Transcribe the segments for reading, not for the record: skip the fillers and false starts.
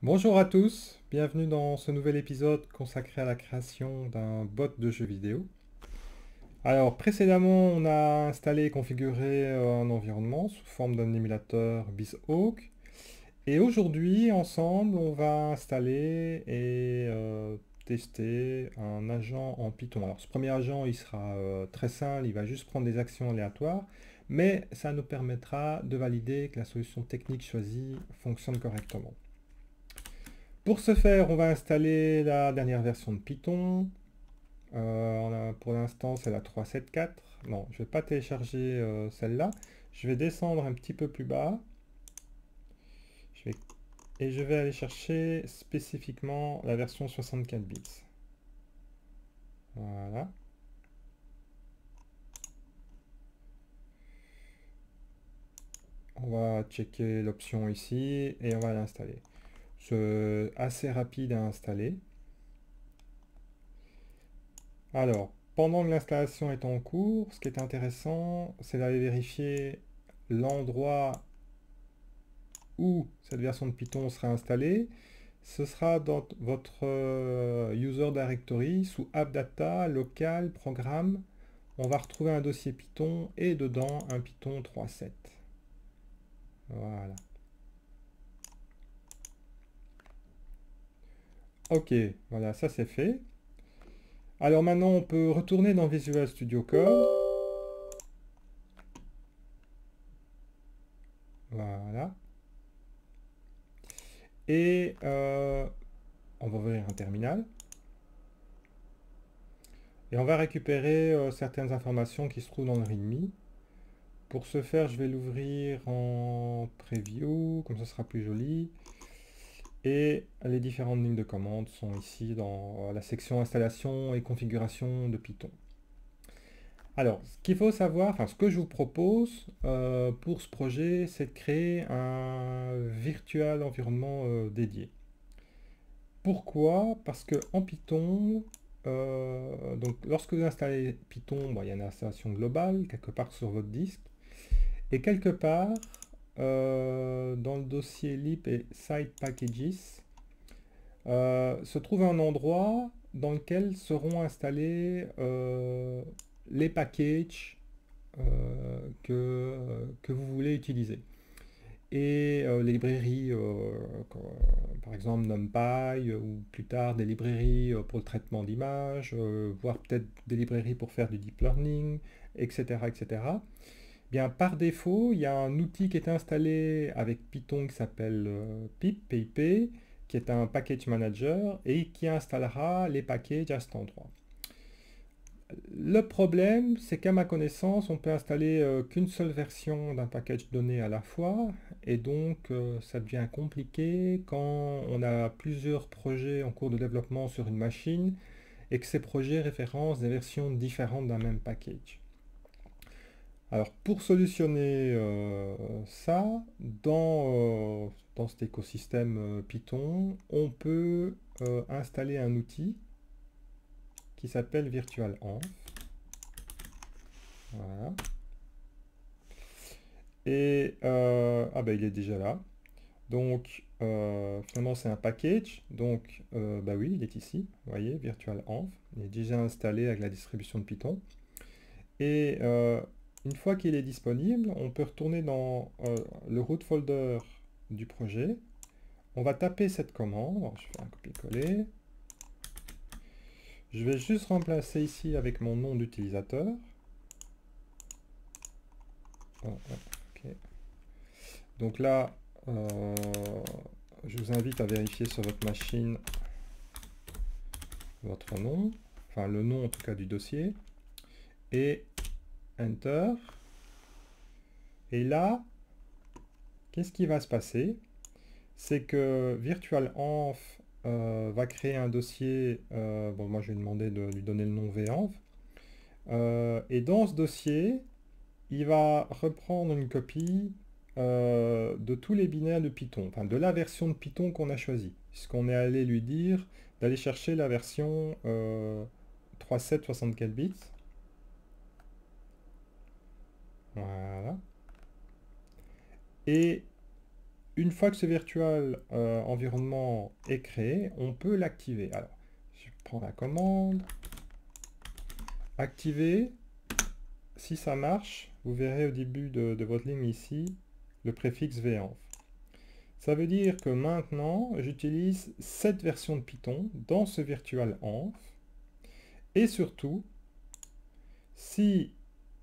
Bonjour à tous, bienvenue dans ce nouvel épisode consacré à la création d'un bot de jeu vidéo. Alors précédemment on a installé et configuré un environnement sous forme d'un émulateur BizHawk et aujourd'hui ensemble on va installer et tester un agent en Python. Alors ce premier agent il sera très simple, il va juste prendre des actions aléatoires mais ça nous permettra de valider que la solution technique choisie fonctionne correctement. Pour ce faire, on va installer la dernière version de Python. Pour l'instant, c'est la 3.7.4. Non, je ne vais pas télécharger celle-là. Je vais descendre un petit peu plus bas. Je vais- Et je vais aller chercher spécifiquement la version 64 bits. Voilà. On va checker l'option ici et on va l'installer. C'est assez rapide à installer. Alors, pendant que l'installation est en cours, ce qui est intéressant, c'est d'aller vérifier l'endroit où cette version de Python sera installée. Ce sera dans votre user directory sous appdata, local, programme. On va retrouver un dossier Python et dedans un Python 3.7. Voilà. Ok, voilà, ça c'est fait. Alors maintenant, on peut retourner dans Visual Studio Code. Voilà. Et on va ouvrir un terminal. Et on va récupérer certaines informations qui se trouvent dans le README. Pour ce faire, je vais l'ouvrir en preview, comme ça sera plus joli. Et les différentes lignes de commande sont ici dans la section installation et configuration de Python. Alors, ce qu'il faut savoir, enfin ce que je vous propose pour ce projet, c'est de créer un virtual environnement dédié. Pourquoi? Parce que en Python, donc lorsque vous installez Python, bon, il y a une installation globale quelque part sur votre disque. Et quelque part, dans le dossier lib et site packages, se trouve un endroit dans lequel seront installés les packages que vous voulez utiliser. Et les librairies, par exemple NumPy, ou plus tard des librairies pour le traitement d'images, voire peut-être des librairies pour faire du deep learning, etc. etc. Bien, par défaut, il y a un outil qui est installé avec Python qui s'appelle PIP, qui est un package manager et qui installera les packages à cet endroit. Le problème, c'est qu'à ma connaissance, on peut installer qu'une seule version d'un package donné à la fois, et donc ça devient compliqué quand on a plusieurs projets en cours de développement sur une machine et que ces projets référencent des versions différentes d'un même package. Alors pour solutionner ça, dans cet écosystème Python, on peut installer un outil qui s'appelle VirtualEnv. Voilà. Et ah bah il est déjà là. Donc finalement c'est un package. Donc bah oui, il est ici. Vous voyez, VirtualEnv. Il est déjà installé avec la distribution de Python. Et une fois qu'il est disponible, on peut retourner dans le root folder du projet. On va taper cette commande. Alors, je fais un copier-coller. Je vais juste remplacer ici avec mon nom d'utilisateur. Oh, ouais, ok. Donc là, je vous invite à vérifier sur votre machine votre nom, enfin le nom en tout cas du dossier, et Enter. Et là, qu'est-ce qui va se passer? C'est que VirtualEnv va créer un dossier, bon moi je vais lui demander de lui donner le nom venv, et dans ce dossier, il va reprendre une copie de tous les binaires de Python, enfin de la version de Python qu'on a choisie, puisqu'on est allé lui dire d'aller chercher la version 3.7 64 bits. Voilà. Et une fois que ce virtual environnement est créé, on peut l'activer. Alors, je prends la commande, activer. Si ça marche, vous verrez au début de votre ligne ici, le préfixe venv. Ça veut dire que maintenant, j'utilise cette version de Python dans ce virtual env. Et surtout, si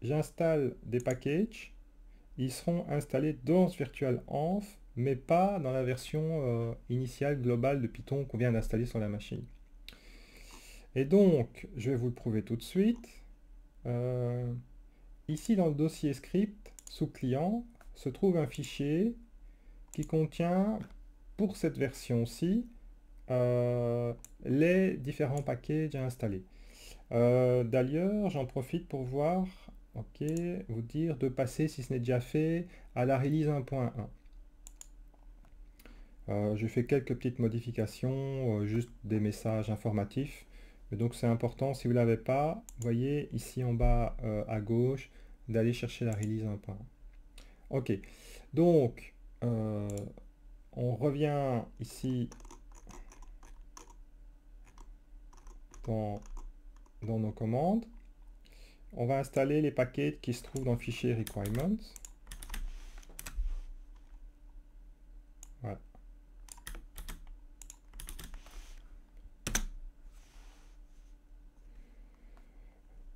j'installe des packages, ils seront installés dans ce virtual env, mais pas dans la version initiale globale de Python qu'on vient d'installer sur la machine. Et donc, je vais vous le prouver tout de suite. Ici, dans le dossier script, sous client, se trouve un fichier qui contient, pour cette version-ci, les différents packages à installer. D'ailleurs, j'en profite pour voir, ok, vous dire de passer, si ce n'est déjà fait, à la release 1.1. Je fais quelques petites modifications, juste des messages informatifs. Et donc c'est important, si vous ne l'avez pas, vous voyez ici en bas à gauche, d'aller chercher la release 1.1. Ok, donc on revient ici dans nos commandes. On va installer les paquets qui se trouvent dans le fichier requirements. Voilà.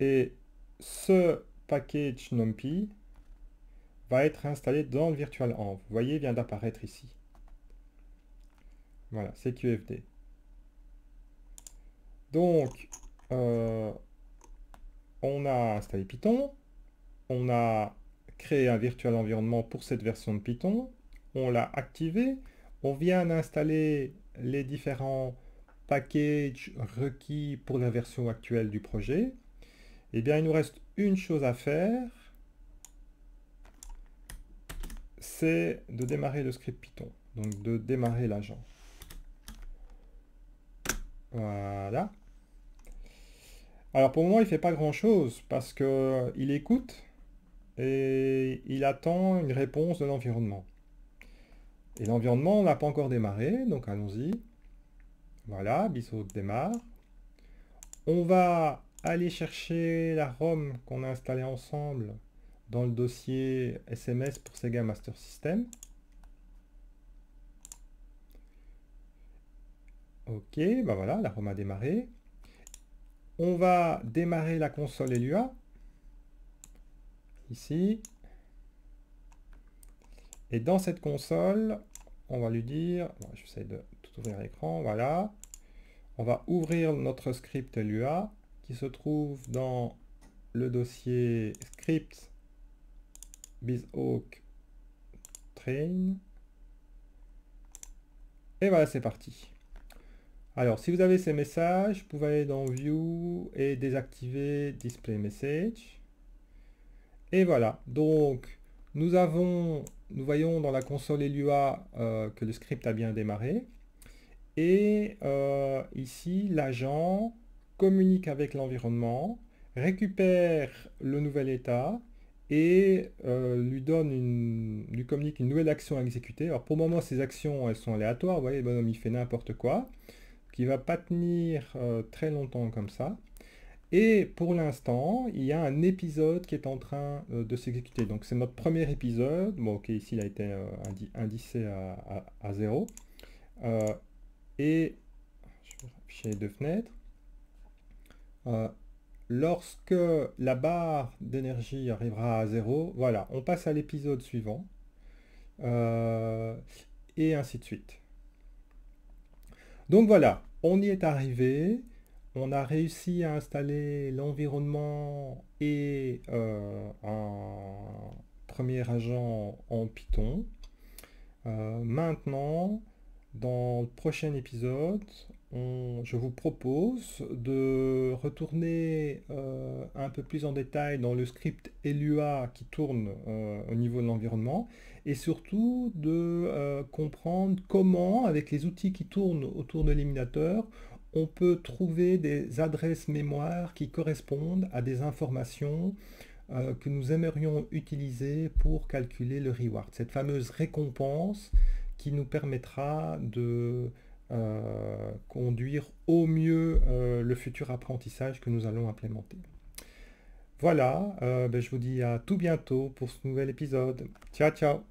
Et ce package numpy va être installé dans le virtual env. Vous voyez, il vient d'apparaître ici. Voilà, c'est QFD. Donc, on a installé Python, on a créé un virtual environnement pour cette version de Python, on l'a activé, on vient d'installer les différents packages requis pour la version actuelle du projet. Eh bien, il nous reste une chose à faire, c'est de démarrer le script Python, donc de démarrer l'agent. Voilà. Alors pour le moment, il ne fait pas grand-chose parce qu'il écoute et il attend une réponse de l'environnement. Et l'environnement, on n'a pas encore démarré, donc allons-y. Voilà, Bisous démarre. On va aller chercher la ROM qu'on a installée ensemble dans le dossier SMS pour Sega Master System. Ok, ben voilà, la ROM a démarré. On va démarrer la console LUA. Ici. Et dans cette console, on va lui dire, j'essaie de tout ouvrir l'écran, voilà. On va ouvrir notre script LUA qui se trouve dans le dossier script bizhawk train. Et voilà, c'est parti. Alors, si vous avez ces messages, vous pouvez aller dans View et désactiver Display Message. Et voilà, donc nous voyons dans la console LUA que le script a bien démarré. Et ici, l'agent communique avec l'environnement, récupère le nouvel état et lui communique une nouvelle action à exécuter. Alors pour le moment, ces actions, elles sont aléatoires. Vous voyez, le bonhomme, il fait n'importe quoi, qui ne va pas tenir très longtemps comme ça. Et pour l'instant, il y a un épisode qui est en train de s'exécuter. Donc c'est notre premier épisode. Bon, ok, ici il a été indicé à 0. Et je vais afficher les deux fenêtres. Lorsque la barre d'énergie arrivera à 0, voilà, on passe à l'épisode suivant. Et ainsi de suite. Donc voilà, on y est arrivé. On a réussi à installer l'environnement et un premier agent en Python. Maintenant, dans le prochain épisode, je vous propose de retourner un peu plus en détail dans le script LUA qui tourne au niveau de l'environnement et surtout de comprendre comment, avec les outils qui tournent autour de l'émulateur, on peut trouver des adresses mémoire qui correspondent à des informations que nous aimerions utiliser pour calculer le reward, cette fameuse récompense qui nous permettra de conduire au mieux le futur apprentissage que nous allons implémenter. Voilà, je vous dis à tout bientôt pour ce nouvel épisode. Ciao, ciao!